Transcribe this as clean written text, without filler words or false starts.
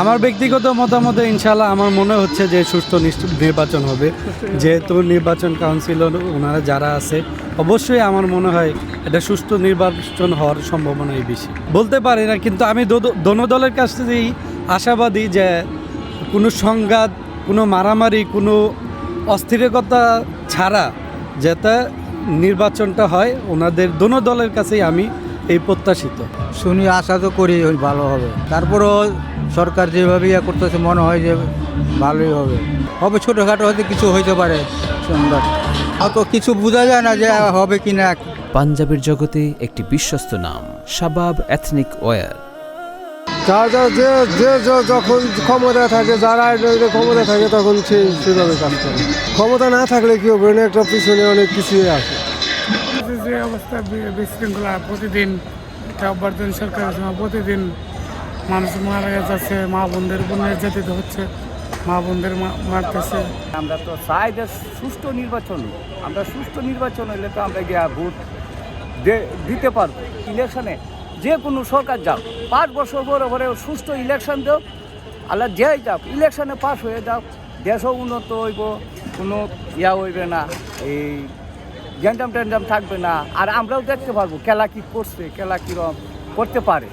আমার ব্যক্তিগত মতামতে ইনশাআল্লাহ আমার মনে হচ্ছে যে সুষ্ঠু নির্বাচন হবে, যেহেতু নির্বাচন কাউন্সিলর ওনারা যারা আছে অবশ্যই আমার মনে হয় এটা সুষ্ঠু নির্বাচন হওয়ার সম্ভাবনাই বেশি। বলতে পারি না, কিন্তু আমি দোনো দলের কাছ থেকেই আশাবাদী যে কোনো সংঘাত, কোনো মারামারি, কোনো অস্থিরতা ছাড়া যাতে নির্বাচনটা হয়, ওনাদের দোনো দলের কাছেই আমি এই প্রত্যাশিত। শুনি, আশা তো করি ভালো হবে। তারপরও সরকার যেভাবে ইয়ে করতেছে মনে হয় যে ভালোই হবে। হবে ছোটোখাটো হয়তো কিছু হইতে পারে, সুন্দর অত কিছু বোঝা যায় না যে হবে কি না। পাঞ্জাবের জগতে একটি বিশ্বস্ত নাম শাবাব এথনিক ওয়্যার। যে যখন ক্ষমতা থাকে, যারা ক্ষমতা থাকে তখন সেভাবে কাজ করে। ক্ষমতা না থাকলে কি হবে, একটা পিছনে অনেক কিছুই আছে। যে অবস্থা বিশৃঙ্খলা, প্রতিদিন অভ্যর্থন সরকারের সময় প্রতিদিন মানুষ মারা যাচ্ছে, মা বোনদের উপর নির্যাতিত হচ্ছে, মা বোনদের মারতেছে। আমরা তো চাই যে সুষ্ঠু নির্বাচন, আমরা সুষ্ঠু নির্বাচন হইলে তো আমরা গিয়া ভোট দিতে পারবো। ইলেকশনে যে কোনো সরকার যাও, 5 বছর পরে পরে সুষ্ঠু ইলেকশন দেও, আল্লাহ যেই যাও ইলেকশনে পাস হয়ে যাও, দেশও উন্নত হইব, কোনো হইবে না, এই গ্যান্ডাম ট্যান্ডাম থাকবে না। আর আমরাও দেখতে পারবো খেলা কী করছে, খেলা কীরকম করতে পারে।